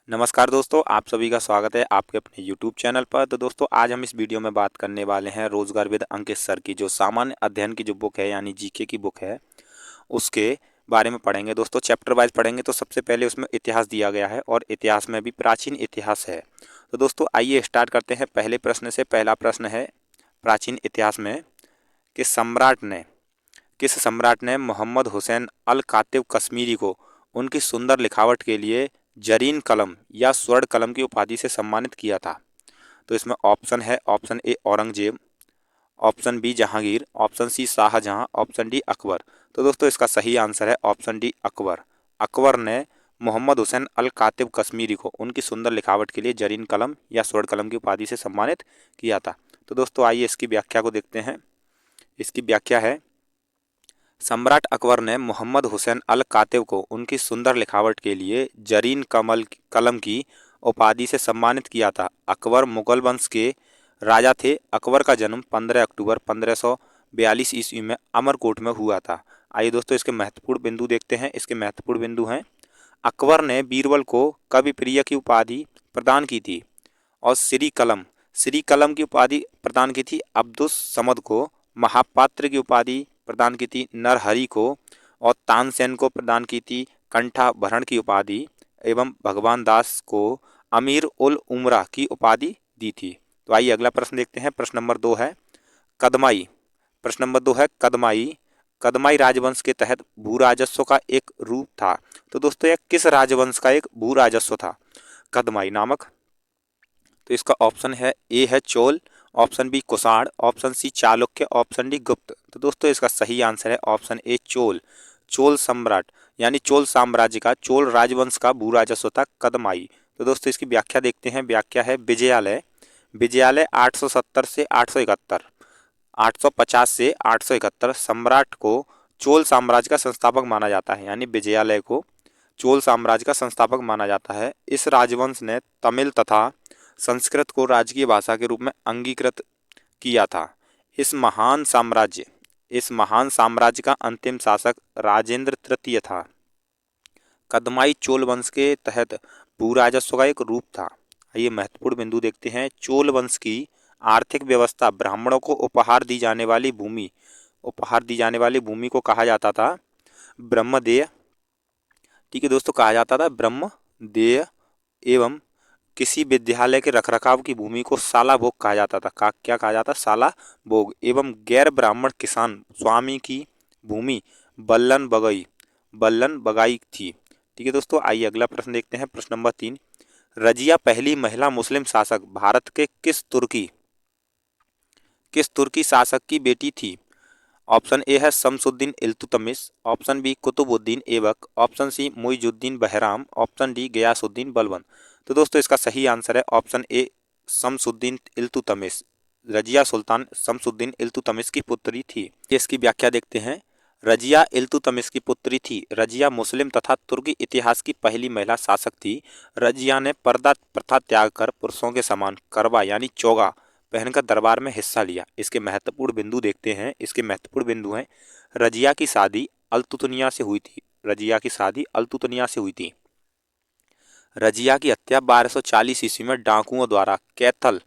नमस्कार दोस्तों, आप सभी का स्वागत है आपके अपने YouTube चैनल पर। तो दोस्तों आज हम इस वीडियो में बात करने वाले हैं रोजगार विद अंकित सर की जो सामान्य अध्ययन की जो बुक है यानी जीके की बुक है उसके बारे में पढ़ेंगे। दोस्तों चैप्टर वाइज पढ़ेंगे तो सबसे पहले उसमें इतिहास दिया गया है और इतिहास में भी प्राचीन इतिहास है। तो दोस्तों आइए स्टार्ट करते हैं पहले प्रश्न से। पहला प्रश्न है प्राचीन इतिहास में किस सम्राट ने मोहम्मद हुसैन अल कातिब कश्मीरी को उनकी सुंदर लिखावट के लिए जरीन कलम या स्वर्ण कलम की उपाधि से सम्मानित किया था। तो इसमें ऑप्शन है, option A Aurangzeb, option B Jahangir, option C Shahjahan, option D Akbar. तो दोस्तों इसका सही आंसर है ऑप्शन डी अकबर। अकबर ने मोहम्मद हुसैन अल कातिब कश्मीरी को उनकी सुंदर लिखावट के लिए जरीन कलम या स्वर्ण कलम की उपाधि से सम्मानित किया था। तो दोस्तों आइए इसकी व्याख्या को देखते हैं। इसकी व्याख्या है, सम्राट अकबर ने मोहम्मद हुसैन अल कातिब को उनकी सुंदर लिखावट के लिए जरीन कलम की उपाधि से सम्मानित किया था। अकबर मुगल वंश के राजा थे। अकबर का जन्म 15 अक्टूबर 1542 ईस्वी में अमरकोट में हुआ था। आइए दोस्तों इसके महत्वपूर्ण बिंदु देखते हैं। इसके महत्वपूर्ण बिंदु हैं, अकबर ने बीरबल को कवि प्रिय की उपाधि प्रदान की थी और श्री कलम की उपाधि प्रदान की थी अब्दुस समद को। महापात्र की उपाधि प्रदान की थी नरहरि को और तानसेन को प्रदान की थी कंठाभरण की उपाधि एवं भगवान दास को अमीर उल उमरा की उपाधि दी थी। तो आइए अगला प्रश्न देखते हैं। प्रश्न नंबर 2 है कदमाई। प्रश्न नंबर 2 है कदमाई। कदमाई राजवंश के तहत भू राजस्व का एक रूप था। तो दोस्तों यह किस राजवंश का एक भू राजस्व था कदमाई नामक? तो इसका ऑप्शन है, ए है Chola, option B Kushan, option C Chalukya, option D Gupta. तो दोस्तों इसका सही आंसर है ऑप्शन ए चोल। चोल सम्राट यानी चोल साम्राज्य का, चोल राजवंश का भू राजस्व था कदमाई। तो दोस्तों इसकी व्याख्या देखते हैं। व्याख्या है, विजयालय। विजयालय 870 से 871, 850 से 871 सम्राट को चोल साम्राज्य का संस्थापक माना जाता है। यानी विजयालय को चोल साम्राज्य का संस्थापक माना जाता है। इस राजवंश ने तमिल तथा संस्कृत को राजकीय भाषा के रूप में अंगीकृत किया था। इस महान साम्राज्य का अंतिम शासक राजेंद्र तृतीय था। कदमाई चोल वंश के तहत भू राजस्व का एक रूप था। आइए महत्वपूर्ण बिंदु देखते हैं। चोल वंश की आर्थिक व्यवस्था ब्राह्मणों को उपहार दी जाने वाली भूमि को कहा जाता था ब्रह्मदेय। ठीक है दोस्तों, कहा जाता था ब्रह्मदेय। एवं किसी विद्यालय के रखरखाव की भूमि को साला भोग कहा जाता था। क्या कहा जाता? साला भोग। एवं गैर ब्राह्मण किसान स्वामी की भूमि बल्लन बगाई थी। ठीक है दोस्तों, आइए अगला प्रश्न देखते हैं। प्रश्न नंबर 3, रजिया पहली महिला मुस्लिम शासक भारत के किस तुर्की शासक की बेटी थी? ऑप्शन ए है Shamsuddin Iltutmish, option B Qutbuddin Aibak, option C Muizuddin Bahram, option D Ghiyasuddin Balban. तो दोस्तों इसका सही आंसर है ऑप्शन ए शमसुद्दीन इल्तुतमिश। रजिया सुल्तान शमसुद्दीन इल्तुतमिश की पुत्री थी। इसकी व्याख्या देखते हैं। रजिया इल्तुतमिश की पुत्री थी। रजिया मुस्लिम तथा तुर्की इतिहास की पहली महिला शासक थी। रजिया ने पर्दा प्रथा त्याग कर पुरुषों के समान करवा यानी चोगा पहनकर दरबार में हिस्सा लिया। इसके महत्वपूर्ण बिंदु देखते हैं। इसके महत्वपूर्ण बिंदु हैं, रजिया की शादी अल्तुतनिया से हुई थी। रजिया की हत्या 1240 ईस्वी में डाकुओं द्वारा कैथल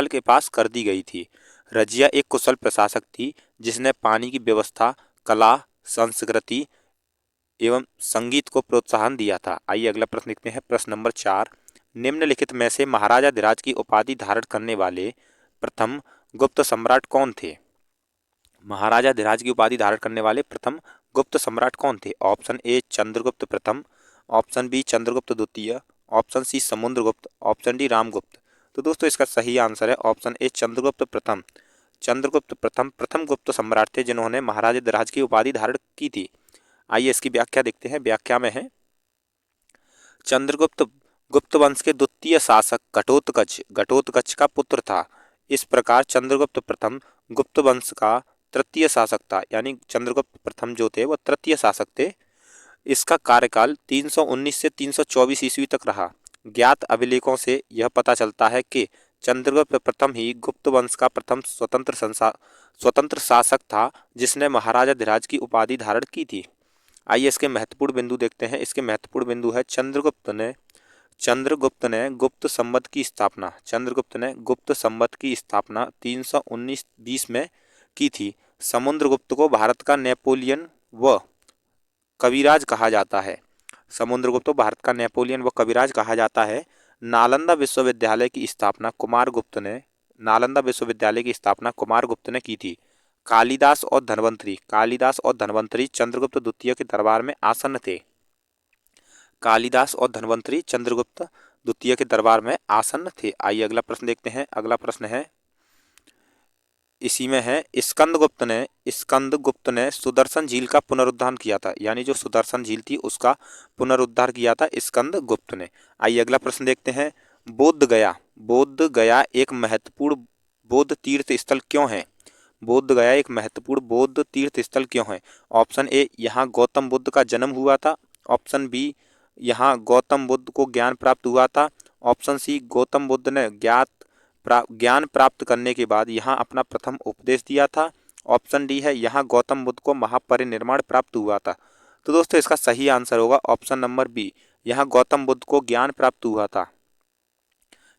के पास कर दी गई थी। रजिया एक कुशल प्रशासक थी जिसने पानी की व्यवस्था, कला, संस्कृति एवं संगीत को प्रोत्साहन दिया था। आइए अगला प्रश्न देखते हैं। प्रश्न नंबर 4, निम्नलिखित में से महाराजा धीराज की उपाधि धारण करने वाले प्रथम गुप्त सम्राट कौन थे? महाराजा धीराज की उपाधि धारण करने वाले प्रथम गुप्त सम्राट कौन थे? ऑप्शन ए चंद्रगुप्त प्रथम, ऑप्शन बी चंद्रगुप्त द्वितीय, option C Samudragupta, option D Ramagupta. तो दोस्तों इसका सही आंसर है ऑप्शन ए चंद्रगुप्त प्रथम। चंद्रगुप्त प्रथम प्रथम गुप्त सम्राट थे जिन्होंने महाराजा धीराज की उपाधि धारण की थी। आइए इसकी व्याख्या देखते हैं। व्याख्या में है, चंद्रगुप्त गुप्त वंश के द्वितीय शासक घटोत्कच का पुत्र था। इस प्रकार चंद्रगुप्त प्रथम गुप्त वंश का तृतीय शासक था। यानी चंद्रगुप्त प्रथम जो थे वह तृतीय शासक थे। इसका कार्यकाल 319 से 324 ईस्वी तक रहा। ज्ञात अभिलेखों से यह पता चलता है कि चंद्रगुप्त प्रथम ही गुप्त वंश का प्रथम स्वतंत्र शासक था जिसने महाराजा धीराज की उपाधि धारण की थी। आइए इसके महत्वपूर्ण बिंदु देखते हैं। इसके महत्वपूर्ण बिंदु है, चंद्रगुप्त ने गुप्त संवत की स्थापना 319-20 में की थी। समुद्रगुप्त को भारत का नेपोलियन व कविराज कहा जाता है। समुद्रगुप्त को भारत का नेपोलियन व कविराज कहा जाता है। नालंदा विश्वविद्यालय की स्थापना कुमार गुप्त ने की थी। कालिदास और धनवंतरी चंद्रगुप्त द्वितीय के दरबार में आसन्न थे। कालिदास और धनवंतरी चंद्रगुप्त द्वितीय के दरबार में आसन्न थे। आइए अगला प्रश्न देखते हैं। अगला प्रश्न है, इसी में है, स्कंदगुप्त ने सुदर्शन झील का पुनरुद्धार किया था। यानी जो सुदर्शन झील थी उसका पुनरुद्धार किया था स्कंदगुप्त ने। आइए अगला प्रश्न देखते हैं। बोध गया एक महत्वपूर्ण बौद्ध तीर्थ स्थल क्यों है? बोध गया एक महत्वपूर्ण बौद्ध तीर्थ स्थल क्यों है? ऑप्शन ए, यहाँ गौतम बुद्ध का जन्म हुआ था। ऑप्शन बी, यहाँ गौतम बुद्ध को ज्ञान प्राप्त हुआ था। ऑप्शन सी, गौतम बुद्ध ने ज्ञान प्राप्त करने के बाद यहाँ अपना प्रथम उपदेश दिया था। ऑप्शन डी है, यहाँ गौतम बुद्ध को महापरिनिर्वाण प्राप्त हुआ था। तो दोस्तों इसका सही आंसर होगा ऑप्शन नंबर बी, यहाँ गौतम बुद्ध को ज्ञान प्राप्त हुआ था।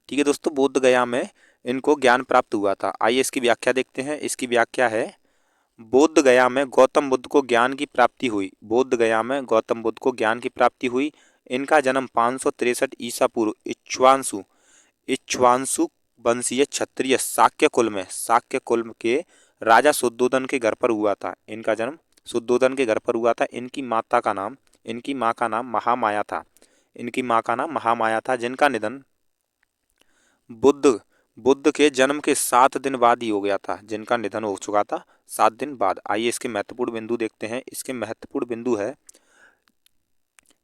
ठीक है दोस्तों, बोध गया में इनको ज्ञान प्राप्त हुआ था। आइए इसकी व्याख्या देखते हैं। इसकी व्याख्या है, बोध गया में गौतम बुद्ध को ज्ञान की प्राप्ति हुई। बोध गया में गौतम बुद्ध को ज्ञान की प्राप्ति हुई। इनका जन्म 563 ईसा पूर्व इक्ष्वाकु वंशीय क्षत्रिय शाक्य कुल के राजा शुद्धोधन के घर पर हुआ था। इनका जन्म शुद्धोधन के घर पर हुआ था। इनकी माँ का नाम महामाया था, जिनका निधन बुद्ध के जन्म के 7 दिन बाद ही हो गया था। जिनका निधन हो चुका था 7 दिन बाद। आइए इसके महत्वपूर्ण बिंदु देखते हैं। इसके महत्वपूर्ण बिंदु है,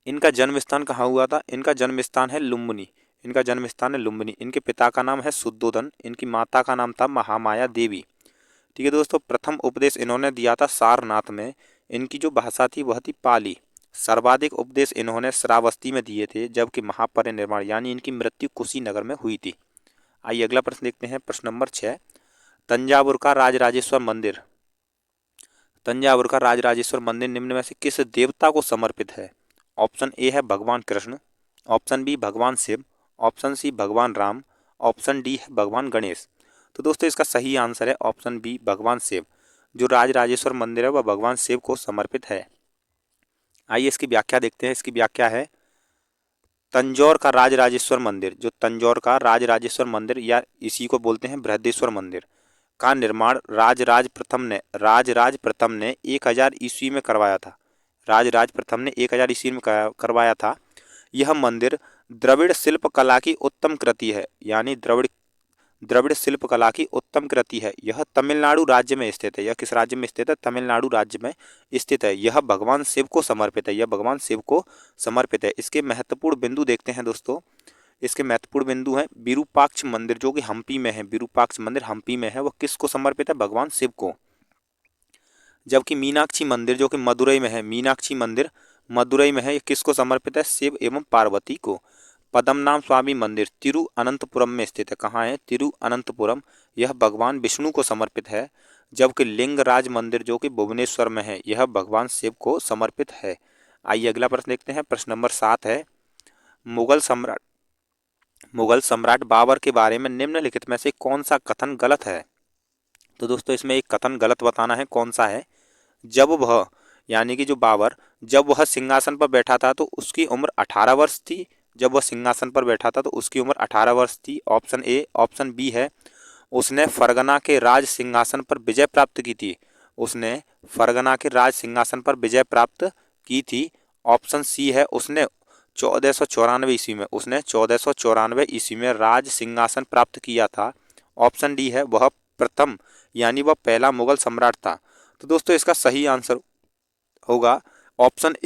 इनका जन्म स्थान कहाँ हुआ था? इनका जन्म स्थान है लुम्बिनी। इनके पिता का नाम है शुद्धोधन। इनकी माता का नाम था महामाया देवी। ठीक है दोस्तों, प्रथम उपदेश इन्होंने दिया था सारनाथ में। इनकी जो भाषा थी वह थी पाली। सर्वाधिक उपदेश इन्होंने श्रावस्ती में दिए थे, जबकि महापरिनिर्वाण यानी इनकी मृत्यु कुशीनगर में हुई थी। आइए अगला प्रश्न देखते हैं। प्रश्न नंबर 6, तंजावुर का राजराजेश्वर मंदिर निम्न में से किस देवता को समर्पित है? ऑप्शन ए है भगवान कृष्ण। ऑप्शन बी भगवान शिव। ऑप्शन सी भगवान राम। ऑप्शन डी है भगवान गणेश। तो दोस्तों इसका सही आंसर है ऑप्शन बी भगवान शिव। जो राजराजेश्वर मंदिर है वह भगवान शिव को समर्पित है। आइए इसकी व्याख्या देखते हैं। इसकी व्याख्या है, तंजौर का राजराजेश्वर मंदिर या इसी को बोलते हैं बृहदेश्वर मंदिर का निर्माण राजराज प्रथम ने 1000 ईस्वी में करवाया था। यह मंदिर द्रविड़ शिल्प कला की उत्तम कृति है। द्रविड़ शिल्प कला की उत्तम कृति है। यह तमिलनाडु राज्य में स्थित है। यह किस राज्य में स्थित है? तमिलनाडु राज्य में स्थित है। यह भगवान शिव को समर्पित है। इसके महत्वपूर्ण बिंदु देखते हैं दोस्तों। इसके महत्वपूर्ण बिंदु हैं, विरूपाक्ष मंदिर जो कि हम्पी में है। वह किसको समर्पित है? भगवान शिव को। जबकि मीनाक्षी मंदिर जो कि मदुरई में है, यह किसको समर्पित है? शिव एवं पार्वती को। पद्मनाभ स्वामी मंदिर तिरुअनंतपुरम में स्थित है। कहाँ है? तिरुअनंतपुरम। यह भगवान विष्णु को समर्पित है। जबकि लिंगराज मंदिर जो कि भुवनेश्वर में है, यह भगवान शिव को समर्पित है। आइए अगला प्रश्न देखते हैं। प्रश्न नंबर 7 है, मुगल सम्राट बाबर के बारे में निम्नलिखित में से कौन सा कथन गलत है? तो दोस्तों इसमें एक कथन गलत बताना है, कौन सा है? जब वह यानी कि जो बाबर, जब वह सिंहासन पर बैठा था तो उसकी उम्र 18 वर्ष थी। ऑप्शन ए। ऑप्शन बी है, उसने फरगना के राज सिंहासन पर विजय प्राप्त की थी। ऑप्शन सी है, उसने 1494 ईस्वी में राज सिंहासन प्राप्त किया था। ऑप्शन डी है, वह प्रथम यानी वह पहला मुगल सम्राट था। तो दोस्तों इसका सही आंसर होगा ऑप्शन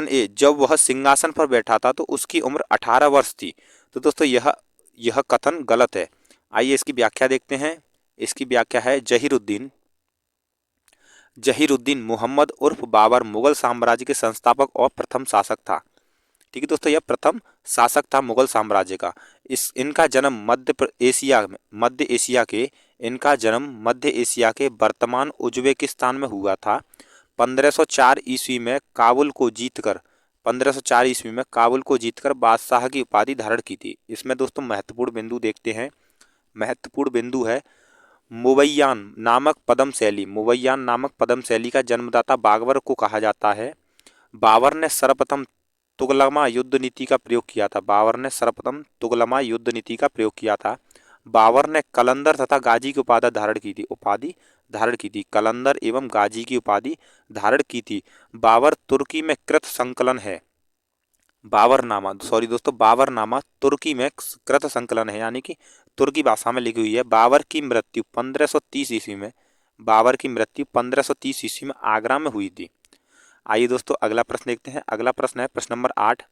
ए। जब वह सिंहासन पर बैठा था तो उसकी उम्र 18 वर्ष थी। तो दोस्तों यह कथन गलत है। आइए इसकी व्याख्या देखते हैं। इसकी व्याख्या है, जहीरुद्दीन मोहम्मद उर्फ बाबर मुगल साम्राज्य के संस्थापक और प्रथम शासक था। ठीक है दोस्तों, यह प्रथम शासक था मुगल साम्राज्य का। इनका जन्म मध्य एशिया के वर्तमान उज्बेकिस्तान में हुआ था। 1504 ईस्वी में काबुल को जीतकर 1504 ईस्वी में काबुल को जीतकर बादशाह की उपाधि धारण की थी। इसमें दोस्तों महत्वपूर्ण बिंदु देखते हैं। महत्वपूर्ण बिंदु है मुवैयान नामक पद्म शैली। मुवैयान नामक पद्म शैली का जन्मदाता बाबर को कहा जाता है। बाबर ने सर्वप्रथम तुगलमा युद्ध नीति का प्रयोग किया था। बाबर ने सर्वप्रथम तुगलमा युद्ध नीति का प्रयोग किया था। बाबर ने कलंदर तथा गाजी की उपाधि धारण की थी। कलंदर एवं गाजी की उपाधि धारण की थी। बाबर तुर्की में कृत संकलन है। बाबरनामा तुर्की में कृत संकलन है, यानी कि तुर्की भाषा में लिखी हुई है। बाबर की मृत्यु 1530 ईस्वी में 1530 ईस्वी में आगरा में हुई थी। आइए दोस्तों अगला प्रश्न देखते हैं। अगला प्रश्न है प्रश्न नंबर 8।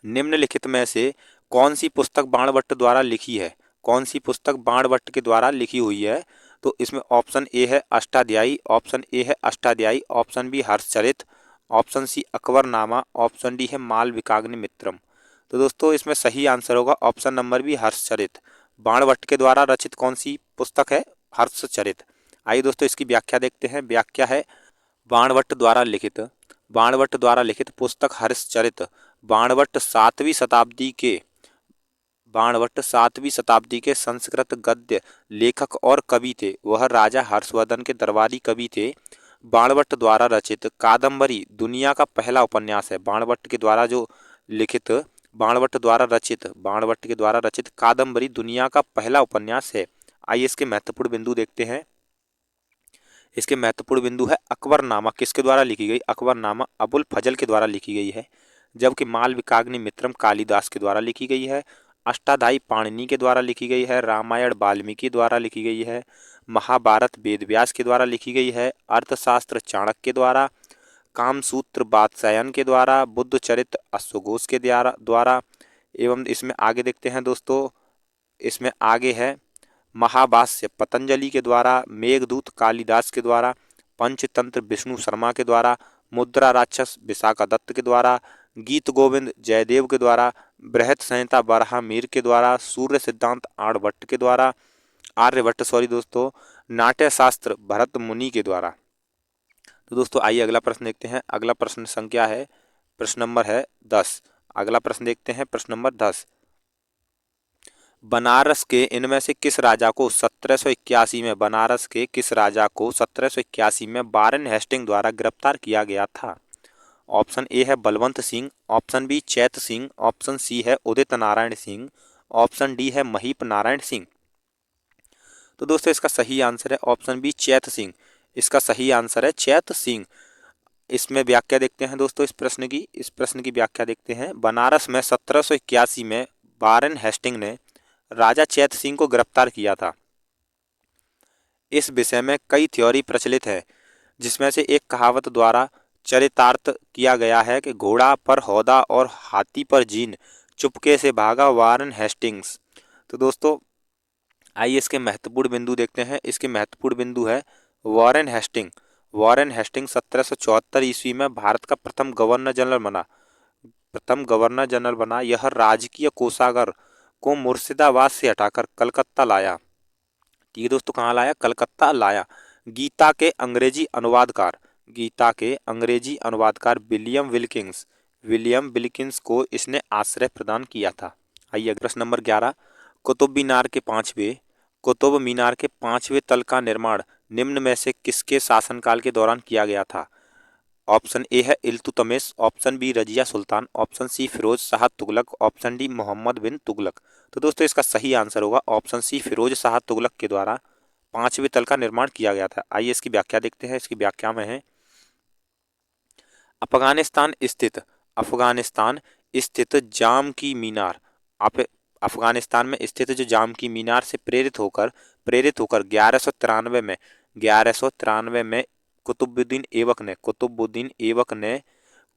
निम्नलिखित में से कौन सी पुस्तक बाणभट्ट द्वारा लिखी है? कौन सी पुस्तक बाणभट्ट के द्वारा लिखी हुई है? तो इसमें ऑप्शन ए है Ashtadhyayi, option B Harshacharita, option C Akbarnama, option D है मालविकाग्नि मित्रम। तो दोस्तों इसमें सही आंसर होगा option number B Harshacharita. Banabhatta के द्वारा रचित कौन सी पुस्तक है? हर्षचरित। आइए दोस्तों इसकी व्याख्या देखते हैं। व्याख्या है बाणभट्ट द्वारा लिखित पुस्तक हर्षचरित बाणभट्ट 7वीं शताब्दी के संस्कृत गद्य लेखक और कवि थे। वह राजा हर्षवर्धन के दरबारी कवि थे। बाणभट्ट द्वारा रचित कादम्बरी दुनिया का पहला उपन्यास है। बाणभट्ट के द्वारा रचित कादम्बरी दुनिया का पहला उपन्यास है। आइए इसके महत्वपूर्ण बिंदु देखते हैं। इसके महत्वपूर्ण बिंदु है अकबरनामा किसके द्वारा लिखी गई? अकबरनामा अबुल फजल के द्वारा लिखी गई है। जबकि मालविकाग्नि मित्रम कालिदास के द्वारा लिखी गई है। अष्टाध्यायी पाणिनि के द्वारा लिखी गई है। रामायण वाल्मीकि द्वारा लिखी गई है। महाभारत वेदव्यास के द्वारा लिखी गई है। अर्थशास्त्र चाणक्य के द्वारा, कामसूत्र वात्स्यायन के द्वारा, बुद्ध चरित्र अश्वघोष के द्वारा एवं इसमें आगे देखते हैं दोस्तों। इसमें आगे है महाभाष्य पतंजलि के द्वारा, मेघदूत कालिदास के द्वारा, पंचतंत्र विष्णु शर्मा के द्वारा, मुद्रा राक्षस विशाखा दत्त के द्वारा, गीत गोविंद जयदेव के द्वारा, बृहत संहिता बरहामीर के द्वारा, सूर्य सिद्धांत आर्यभट्ट नाट्य शास्त्र भरत मुनि के द्वारा। तो दोस्तों आइए अगला प्रश्न देखते हैं। अगला प्रश्न संख्या है प्रश्न नंबर है 10। अगला प्रश्न देखते हैं प्रश्न नंबर 10। बनारस के इनमें से किस राजा को 1781 में वारेन हेस्टिंग द्वारा गिरफ्तार किया गया था? ऑप्शन ए है बलवंत सिंह, ऑप्शन बी चैत सिंह, ऑप्शन सी है उदित नारायण सिंह, ऑप्शन डी है महीप नारायण सिंह। तो दोस्तों इसका सही आंसर है ऑप्शन बी चैत सिंह। इसका सही आंसर है चैत सिंह। इसमें व्याख्या देखते हैं दोस्तों इस प्रश्न की व्याख्या देखते हैं। बनारस में 1781 में वारेन हेस्टिंग ने राजा चैत सिंह को गिरफ्तार किया था। इस विषय में कई थ्योरी प्रचलित है, जिसमें से एक कहावत द्वारा चरितार्थ किया गया है कि घोड़ा पर हौदा और हाथी पर जीन, चुपके से भागा वारेन हेस्टिंग्स। तो दोस्तों आइए इसके महत्वपूर्ण बिंदु देखते हैं। इसके महत्वपूर्ण बिंदु है वारेन हेस्टिंग। वारेन हेस्टिंग 1774 ईस्वी में भारत का प्रथम गवर्नर जनरल बना। यह राजकीय कोषागार को मुर्शिदाबाद से हटाकर कलकत्ता लाया। ठीक है दोस्तों, कहाँ लाया? कलकत्ता लाया। गीता के अंग्रेजी अनुवादकार विलियम विल्किंस को इसने आश्रय प्रदान किया था। आइए प्रश्न नंबर 11। कुतुब मीनार के पांचवें तल का निर्माण निम्न में से किसके शासनकाल के दौरान किया गया था? ऑप्शन ए है Iltutmish, option B Razia Sultan, option C Firoz Shah Tughlaq, option D Muhammad bin Tughlaq. तो दोस्तों इसका सही आंसर होगा ऑप्शन सी फिरोज शाह तुगलक के द्वारा पांचवें तल का निर्माण किया गया था। आइए इसकी व्याख्या देखते हैं। इसकी व्याख्या में है अफगानिस्तान स्थित जाम की मीनार। अफगानिस्तान में स्थित जो जाम की मीनार से प्रेरित होकर 1193 में कुतुबुद्दीन ऐबक ने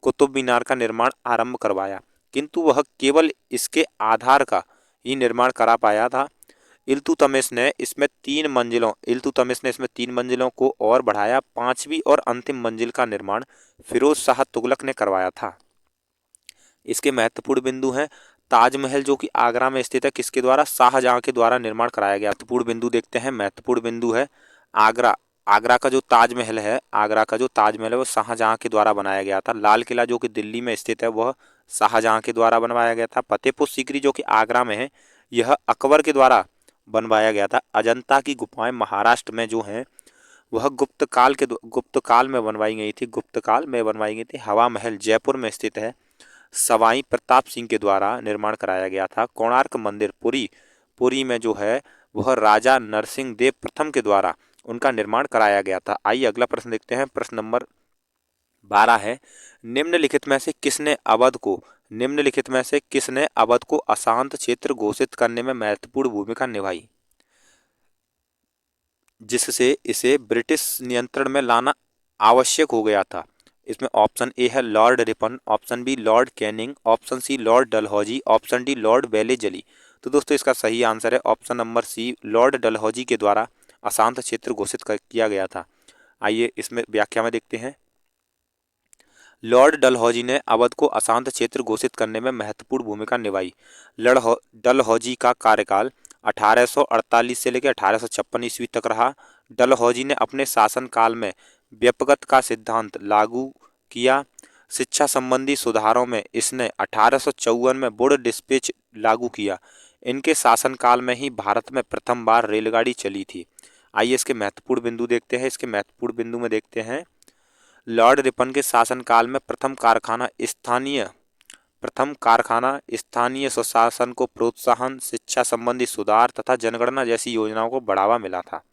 कुतुब मीनार का निर्माण आरंभ करवाया, किंतु वह केवल इसके आधार का ही निर्माण करा पाया था। इल्तुतमिश ने इसमें 3 मंजिलों को और बढ़ाया। 5वीं और अंतिम मंजिल का निर्माण फिरोज शाह तुगलक ने करवाया था। इसके महत्वपूर्ण बिंदु हैं ताजमहल जो कि आगरा में स्थित है, किसके द्वारा? शाहजहां के द्वारा निर्माण कराया गया। महत्वपूर्ण बिंदु देखते हैं। महत्वपूर्ण बिंदु है आगरा का जो ताजमहल है, आगरा का जो ताजमहल है वो शाहजहां के द्वारा बनाया गया था। लाल किला जो कि दिल्ली में स्थित है वह शाहजहां के द्वारा बनवाया गया था। फतेहपुर सीकरी जो कि आगरा में है यह अकबर के द्वारा बनवाया गया था। अजंता की गुफाएं महाराष्ट्र में जो हैं वह गुप्त काल में बनवाई गई थी, गुप्त काल में बनवाई गई थी। हवा महल जयपुर में स्थित है, सवाई प्रताप सिंह के द्वारा निर्माण कराया गया था। कोणार्क मंदिर पुरी पुरी में जो है वह राजा नरसिंह देव प्रथम के द्वारा उनका निर्माण कराया गया था। आइए अगला प्रश्न देखते हैं। प्रश्न नंबर 12 है, निम्नलिखित में से किसने अवध को अशांत क्षेत्र घोषित करने में महत्वपूर्ण भूमिका निभाई, जिससे इसे ब्रिटिश नियंत्रण में लाना आवश्यक हो गया था। इसमें ऑप्शन ए है lord Ripon, option B lord Canning, option C lord Dalhousie, option D lord Wellesley. तो दोस्तों इसका सही आंसर है option number C, lord Dalhousie के द्वारा अशांत क्षेत्र किया गया था। आइए इसमें व्याख्या में देखते हैं। लॉर्ड डलहौजी ने अवध को अशांत क्षेत्र घोषित करने में महत्वपूर्ण भूमिका निभाई। डलहौजी का कार्यकाल 1848 से लेकर 1856 ईस्वी तक रहा। डलहौजी ने अपने शासनकाल में व्यपगत का सिद्धांत लागू किया। शिक्षा संबंधी सुधारों में इसने 1854 में वुड डिस्पैच लागू किया। इनके शासनकाल में ही भारत में प्रथम बार रेलगाड़ी चली थी। आइए इसके महत्वपूर्ण बिंदु देखते हैं। इसके महत्वपूर्ण बिंदु में देखते हैं, लॉर्ड रिपन के शासनकाल में प्रथम कारखाना स्थानीय स्वशासन को प्रोत्साहन, शिक्षा संबंधी सुधार तथा जनगणना जैसी योजनाओं को बढ़ावा मिला था।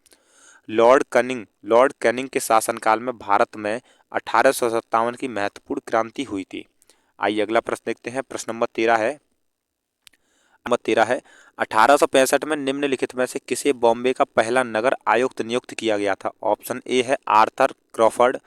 लॉर्ड कैनिंग के शासनकाल में भारत में 1857 की महत्वपूर्ण क्रांति हुई थी। आइए अगला प्रश्न देखते हैं। प्रश्न नंबर 13 है, 1865 में निम्नलिखित में से किसे बॉम्बे का पहला नगर आयुक्त नियुक्त किया गया था। ऑप्शन ए है Arthur Crawford,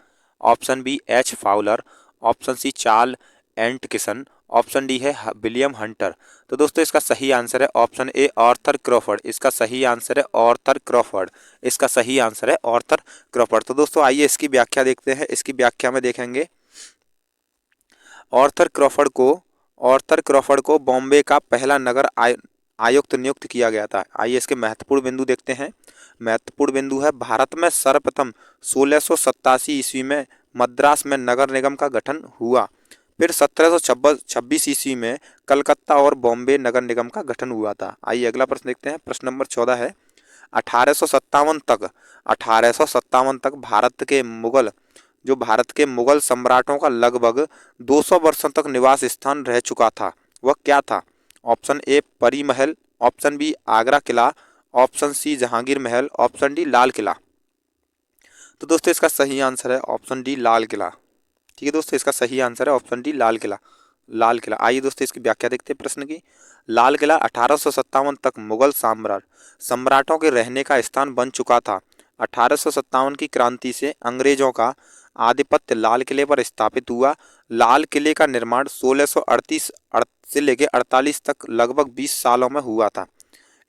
option B H Fowler, option C Charles एंटकिसन, ऑप्शन डी है विलियम हंटर। तो दोस्तों इसका सही आंसर है ऑप्शन ए आर्थर क्रॉफर्ड। इसका सही आंसर है आर्थर क्रॉफर्ड। इसका सही आंसर है आर्थर क्रॉफर्ड। तो दोस्तों आइए इसकी व्याख्या देखते हैं। इसकी व्याख्या में देखेंगे, आर्थर क्रॉफर्ड को बॉम्बे का पहला नगर आयुक्त नियुक्त किया गया था। आइए इसके महत्वपूर्ण बिंदु देखते हैं। महत्वपूर्ण बिंदु है, भारत में सर्वप्रथम 1687 ईस्वी में मद्रास में नगर निगम का गठन हुआ। फिर 1726 ईस्वी में कलकत्ता और बॉम्बे नगर निगम का गठन हुआ था। आइए अगला प्रश्न देखते हैं। प्रश्न नंबर 14 है, 1857 तक भारत के मुगल सम्राटों का लगभग 200 वर्षों तक निवास स्थान रह चुका था, वह क्या था। ऑप्शन ए परी महल, ऑप्शन बी आगरा किला, ऑप्शन सी जहांगीर महल, ऑप्शन डी लाल किला। तो दोस्तों इसका सही आंसर है ऑप्शन डी लाल किला। ठीक है दोस्तों, इसका सही आंसर है ऑप्शन डी लाल किला। आइए दोस्तों इसकी व्याख्या देखते हैं प्रश्न की। लाल किला 1857 तक मुगल सम्राटों के रहने का स्थान बन चुका था। 1857 की क्रांति से अंग्रेजों का आधिपत्य लाल किले पर स्थापित हुआ। लाल किले का निर्माण 1638 से लेकर 48 तक लगभग 20 सालों में हुआ था।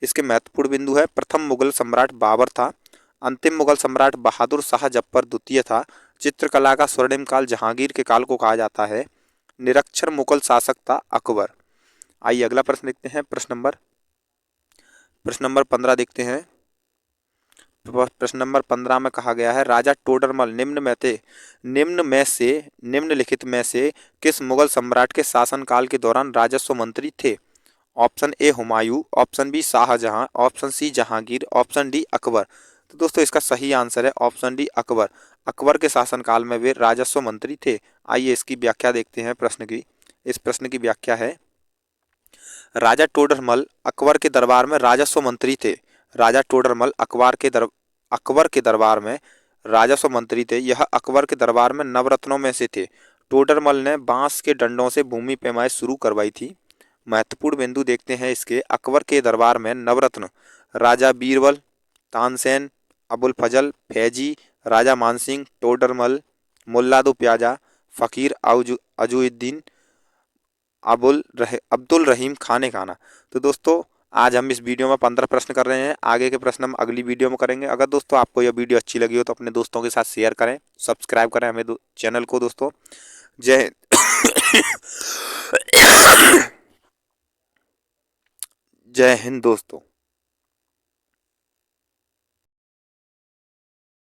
इसके महत्वपूर्ण बिंदु है, प्रथम मुगल सम्राट बाबर था, अंतिम मुगल सम्राट बहादुर शाह जफर द्वितीय था। चित्रकला का स्वर्णिम काल जहांगीर के काल को कहा जाता है। निरक्षर मुगल शासक था अकबर। आइए अगला प्रश्न देखते हैं। प्रश्न नंबर 15 देखते हैं। प्रश्न नंबर 15 में कहा गया है, राजा टोडरमल निम्नलिखित में से किस मुगल सम्राट के शासनकाल के दौरान राजस्व मंत्री थे। Option A Humayun, option B Shahjahan, option C Jahangir, option D Akbar. तो दोस्तों इसका सही आंसर है ऑप्शन डी अकबर। अकबर के शासनकाल में वे राजस्व मंत्री थे। आइए इसकी व्याख्या देखते हैं प्रश्न की। इस प्रश्न की व्याख्या है, राजा टोडरमल अकबर के दरबार में राजस्व मंत्री थे। राजा टोडरमल अकबर के दरबार में राजस्व मंत्री थे। यह अकबर के दरबार में नवरत्नों में से थे। टोडरमल ने बांस के डंडों से भूमि पैमाई शुरू करवाई थी। महत्वपूर्ण बिंदु देखते हैं इसके। अकबर के दरबार में नवरत्न राजा बीरबल, तानसेन, अबुल फजल, फैजी, राजा मानसिंह, टोडरमल, मुल्ला दो प्याजा, फकीर अजुद्दीन, अब्दुल रहीम खाने खाना। तो दोस्तों आज हम इस वीडियो में 15 प्रश्न कर रहे हैं। आगे के प्रश्न हम अगली वीडियो में करेंगे। अगर दोस्तों आपको यह वीडियो अच्छी लगी हो तो अपने दोस्तों के साथ शेयर करें, सब्सक्राइब करें हमें चैनल को। दोस्तों जय जय हिंद दोस्तों।